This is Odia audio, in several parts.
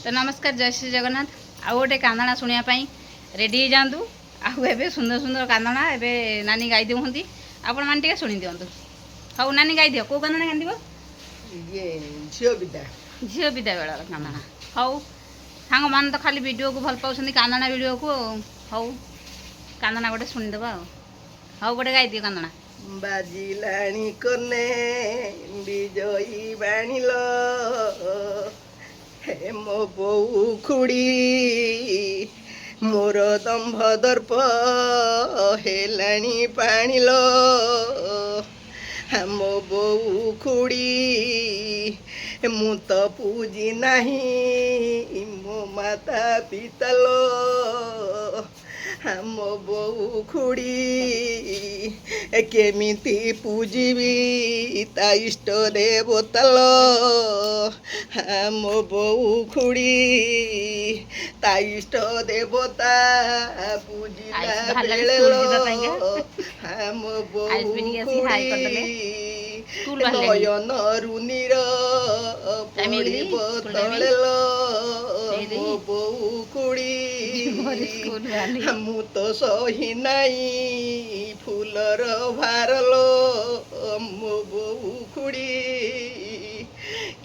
तो नमस्कार जय श्री जगन्नाथ आउ गोटे कांदना शुणापी रेडी हो जातु आए सुंदर सुंदर कांदना ए नानी गाई दिखती आपण मैंने शुणी दिंतु हाँ नानी गाई दिव कौ कांदना कांद झील विदा बेल कांदना हाउ सांग मैंने तो खाली वीडियो को भल पाँच कांदना वीडियो को हाउ कांदना गोटे शुणीदेव हाउ गोटे गाई दिव कांदना बाजिलाणी कने विजयी बाणील हे मो बऊ खुड़ी मोर दंभ दर्प हेलाणी पाणील मो बऊ खुड़ी मु तो पूजी नहीं मो माता पितालो मो बऊ खुड़ी केमिति पूजिबी ता इष्ट देवताल मो बऊ खुड़ी ता इष्ट देवता पूजिला बेलेलो मो बऊ खुड़ी नयन रुनिर पड़िब तळेलो मो बऊ खुड़ी मु तो सही नहीं फूलर भारलो मो बऊ खुड़ी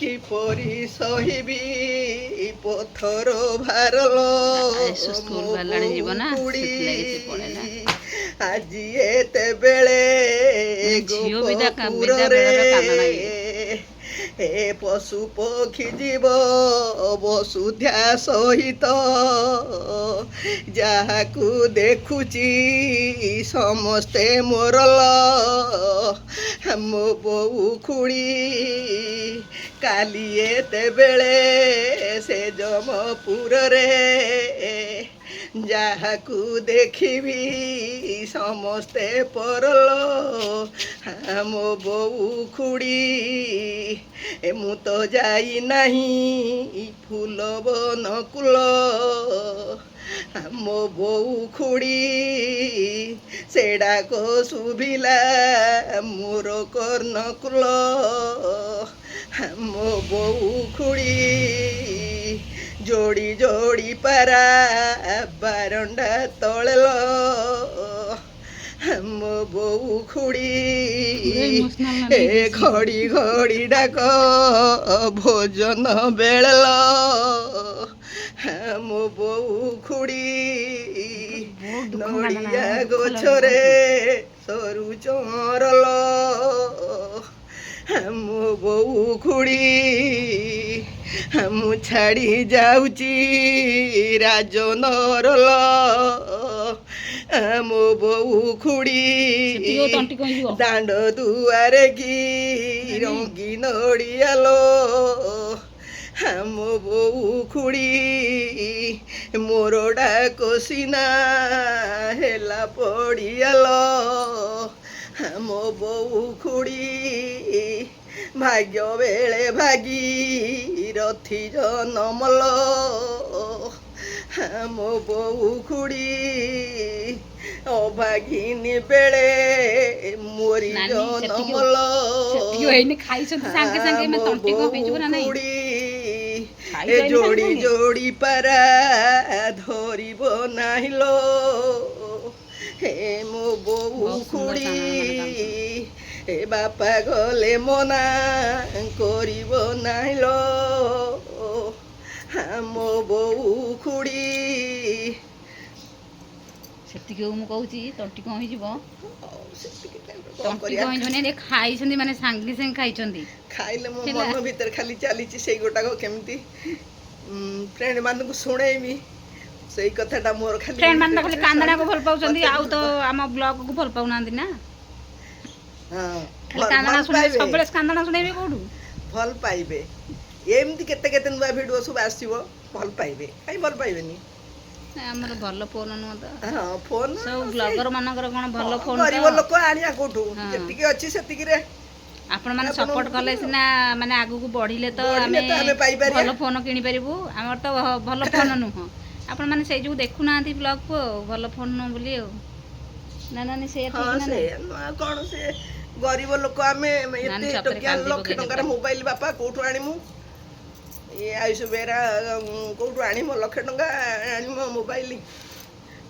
किपरि सहिबी पथर भारलो मो खुड़ी आज एते बेले गोपुरे ए पशु पक्षी जीव वसुधा सहित जहाकू देखुची समस्ते मोरल मो बऊ खुड़ी काली एते बेले से जमपुर रे जहाकू देखी समस्ते परल मो बऊ खुड़ी मु तो जाई नहीं फूल बनकुल मो बऊ खुड़ी सेड़ा को शुभिला मोर कर्णकुल मो बऊ खुड़ी जोड़ी जोड़ी पारा बारंडा तळेल मो बऊ खुड़ी ए घड़ी घड़ी डाक भोजन बेलल मो बऊ खुड़ी नड़िया गछरे सरू चमरल मो बऊ खुड़ी मु छाड़ी जाऊची राजनरल मो बऊ खुड़ी दांड दुआरे की रंगी नड़ियालो मो बऊ खुड़ी मोर डाक सिना हेला पड़ियालो मो बऊ खुड़ी भाग्य बेले भागी रथी जनमल मो बऊ खुड़ी अभागिनी बेले मोरी जनमल खुड़ी जोड़ी जोड़ी पारा धरिब नाहिलो हे मो बऊ खुड़ी ए बापा गले मना करिब नाहिलो मो बऊ खुड़ी से मुझे तंटी कौन तंटी कौन खाई माने सांगे सांगे खाई खाइले मो मन भीतर खाली चली से गोटाक केमती फ्रेंड मान को शुणेमी से कथाटा मोर खाली फ्रेंड मान खाली कांदना को भल पाउछंदी आउ तो आम ब्लॉग को भल पाउनांदी ना कांदना शुणे सबले कांदना शुणेबे कोडू भल पाइबे एमती केते केते नुआ वीडियो सब आसीबो भल पाइबे काई भल पाइबेनी हमर भल फोन न त हां फोन सब ब्लॉगर मानकर कोन भल फोन गरीब लोक आनिया कोठू जेति के अछि सेति के रे आपण माने सपोर्ट करले सिना माने आगु को बढ़िले तो हमें भल फोन किनि परिबू हमर तो भल फोन नुह आपण माने से जो देखु नांती ब्लॉग को भल फोन न बोली ना ना से ठीक ना कोन से गरीब लोक आमे एते टकिया लक्ष टंकार मोबाइल बापा कोठु आनिमु ଇଏ ଆୟୁଷ ବେହେରା କୋଉଠୁ ଆଣିବ 1,00,000 ଟଙ୍କା ଆଣିବ ମୋବାଇଲ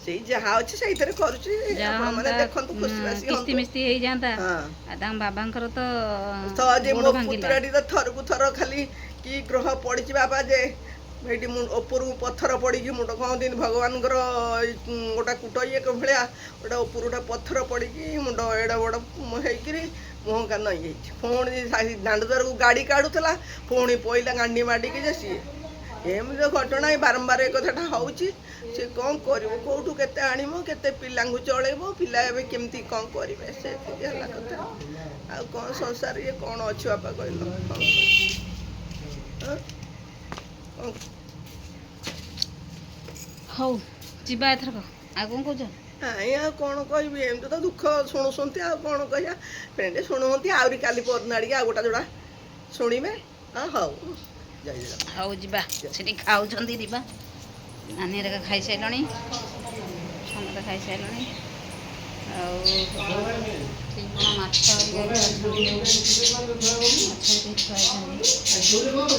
ସେଇ ଯାହା ଅଛି ସେଇଥିରେ କରୁଛି ଆପଣମାନେ ଦେଖନ୍ତୁ ଖୁସି ବାସି କିସ୍ତି ମିସ୍ତି ହେଇଯାଆନ୍ତା ହଁ ଆଉ ତାଙ୍କ ବାବାଙ୍କର ତ ଯେ ଗୋଡ଼ ମୋ ଭାଙ୍ଗିଲା। ପୁତୁରାଟି ତ ଥରକୁ ଥର ଖାଲି କି ଗ୍ରହ ପଡ଼ିଛି ବାବା ଯେ ଏଇଠି ଉପରକୁ ପଥର ପଡ଼ିକି ମୁଣ୍ଡ କହନ୍ତିନି ଭଗବାନଙ୍କର ଗୋଟା କୁଟ ଇଏ ଭଳିଆ ଗୋଟେ ଉପରୁ ଗୋଟେ ପଥର ପଡ଼ିକି ମୁଣ୍ଡ ଏଡ଼େ ବଡ଼ ହେଇକିରି ମୁହଁ କାନ ହେଇଯାଇଛି ପୁଣି ଦାଣ୍ଡ ଦ୍ୱାରକୁ ଗାଡ଼ି କାଢ଼ୁଥିଲା ପୁଣି ପଇଲା ଗାଣ୍ଡି ମାଡ଼ିକି ଯେ ସିଏ ଏମିତି ଘଟଣା ବାରମ୍ବାର ଏ କଥାଟା ହେଉଛି ସେ କ'ଣ କରିବ କେଉଁଠୁ କେତେ ଆଣିବ କେତେ ପିଲାଙ୍କୁ ଚଳେଇବ ପିଲା ଏବେ କେମିତି କ'ଣ କରିବେ ସେତିକି ହେଲା କଥା ଆଉ କ'ଣ ସଂସାର ଇଏ କ'ଣ ଅଛି ବାପା କହିଲ ହଉ ଯିବା ଏଥରକ ଆଉ କ'ଣ କହୁଛ? ନାଇଁ ଆଉ କ'ଣ କହିବି ଏମିତି ତ ଦୁଃଖ ଶୁଣୁଛନ୍ତି ଆଉ କ'ଣ କହିବା ଫ୍ରେଣ୍ଡ ଶୁଣୁଛନ୍ତି ଆହୁରି କାଲି ପରଦିନ ଆଡ଼ିକି ଆଉ ଗୋଟା ଯୋଡ଼ା ଶୁଣିବେ ହଁ ହଉ ଜୟ ଜଗନ୍ନାଥ ହଉ ଯିବା ସେଠି ଖାଉଛନ୍ତି ଯିବା ନାନୀ ହେରିକା ଖାଇସାରିଲଣି ସମସ୍ତେ ଖାଇସାରିଲଣି ଆଉ ସେଇ କ'ଣ ମାଛ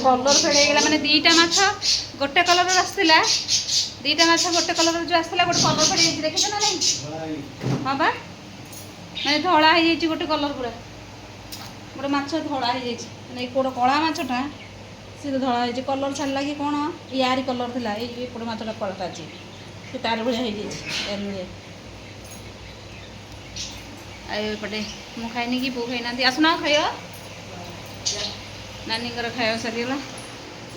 କଲର୍ ଫେଡ଼ ହେଇଗଲା ମାନେ ଦୁଇଟା ମାଛ ଗୋଟେ କଲର୍ର ଆସିଥିଲା ଦୁଇଟା ମାଛ ଗୋଟେ କଲର୍ର ଯେଉଁ ଆସିଥିଲା ଗୋଟେ କଲର୍ ଫେଡ଼ ହେଇଯାଇଛି ଦେଖିଛ ନା ନାଇଁ ହଁ ବା ମାନେ ଧଳା ହେଇଯାଇଛି ଗୋଟେ କଲର୍ ପୁରା ଗୋଟେ ମାଛ ଧଳା ହେଇଯାଇଛି ମାନେ ଏଇ କୋଡ଼ କଳା ମାଛଟା ସେ ଧଳା ହେଇଛି କଲର୍ ଛାଡ଼ିଲା କି କ'ଣ ୟାରି କଲର୍ ଥିଲା ଏଇ ଏପଟେ ମାଛଟା କଳଟା ଅଛି ସେ ତାର ଭଳିଆ ହେଇଯାଇଛି ଏମିତି ଆଉ ଏପଟେ ମୁଁ ଖାଇନି କି ବୋଉ ଖାଇନାହାନ୍ତି ଆସୁନ ଖାଇବ ନାନୀଙ୍କର ଖାଇବା ସରିଗଲା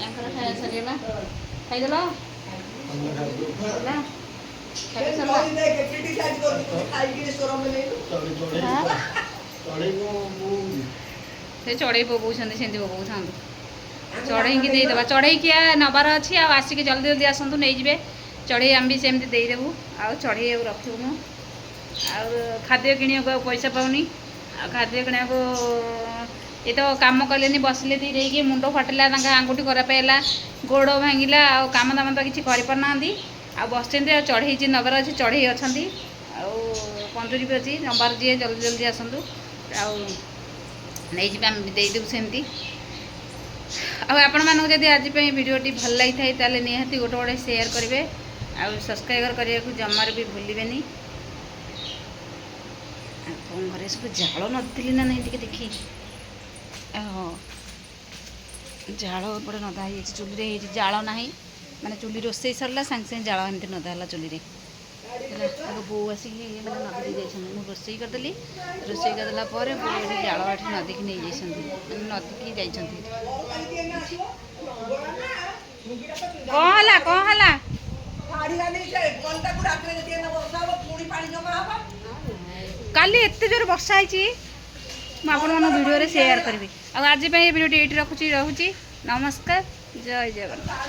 ୟାଙ୍କର ଖାଇବା ସରିଗଲା ଖାଇଦେଲ ସେ ଚଢ଼େଇ ପକଉଛନ୍ତି ସେମିତି ପକଉଥାନ୍ତୁ ଚଢ଼େଇକି ଦେଇଦେବା ଚଢ଼େଇକି ନେବାର ଅଛି ଆଉ ଆସିକି ଜଲ୍ଦି ଜଲ୍ଦି ଆସନ୍ତୁ ନେଇଯିବେ ଚଢ଼େଇ ଆମେ ବି ସେମିତି ଦେଇଦେବୁ ଆଉ ଚଢ଼େଇ ଆଉ ରଖିବୁନୁ ଆଉ ଖାଦ୍ୟ କିଣିବାକୁ ଆଉ ପଇସା ପାଉନି ଆଉ ଖାଦ୍ୟ କିଣିବାକୁ ଏ ତ କାମ କଲେନି ବସିଲେ ଧୀରେଇକି ମୁଣ୍ଡ ଫାଟିଲା ତାଙ୍କ ଆଙ୍ଗୁଠି ଖରାପ ହେଲା ଗୋଡ଼ ଭାଙ୍ଗିଲା ଆଉ କାମ ଦାମ ତ କିଛି କରିପାରୁନାହାନ୍ତି ଆଉ ବସିଛନ୍ତି ଆଉ ଚଢ଼େଇ ଯିଏ ନେବାର ଅଛି ଚଢ଼େଇ ଅଛନ୍ତି ଆଉ ପଞ୍ଜୁରୀ ବି ଅଛି ନେବାର ଯିଏ ଜଲ୍ଦି ଜଲ୍ଦି ଆସନ୍ତୁ ଆଉ ନେଇଯିବେ ଆମେ ବି ଦେଇଦେବୁ ସେମିତି ଆଉ ଆପଣମାନଙ୍କୁ ଯଦି ଆଜି ପାଇଁ ଭିଡ଼ିଓଟି ଭଲ ଲାଗିଥାଏ ତାହେଲେ ନିହାତି ଗୋଟେ ଗୋଟେ ସେୟାର କରିବେ ଆଉ ସବସ୍କ୍ରାଇବ୍ କରିବାକୁ ଜମାରୁ ବି ଭୁଲିବେନି ଆଉ କ'ଣ ଘରେ ସବୁ ଜାଳ ନଥିଲି ନା ନାହିଁ ଟିକେ ଦେଖି ହଁ ଜାଳ ଏପଟେ ନଦା ହେଇଯାଇଛି ଚୁଲିରେ ହେଇଛି ଜାଳ ନାହିଁ ମାନେ ଚୁଲି ରୋଷେଇ ସରିଲା ସାଙ୍ଗେ ସାଙ୍ଗେ ଜାଳ ଏମିତି ନଦା ହେଲା ଚୁଲିରେ ହେଲା ତାକୁ ବୋଉ ଆସିକି ମାନେ ନଦୀ ଦେଇଯାଇଛନ୍ତି ମୁଁ ରୋଷେଇ କରିଦେଲି ରୋଷେଇ କରିଦେଲା ପରେ ବୋଉ ଏଠି ଜାଳ ଏଠି ନଦୀକି ନେଇଯାଇଛନ୍ତି ମାନେ ନଦୀକି ଯାଇଛନ୍ତି କ'ଣ ହେଲା କ'ଣ ହେଲା କାଲି ଏତେ ଜୋରେ ବର୍ଷା ହେଇଛି ମୁଁ ଆପଣମାନଙ୍କ ଭିଡ଼ିଓରେ ସେୟାର କରିବି ଆଉ ଆଜି ପାଇଁ ଏ ଭିଡ଼ିଓଟି ଏଇଠି ରହୁଛି ନମସ୍କାର ଜୟ ଜଗନ୍ନାଥ।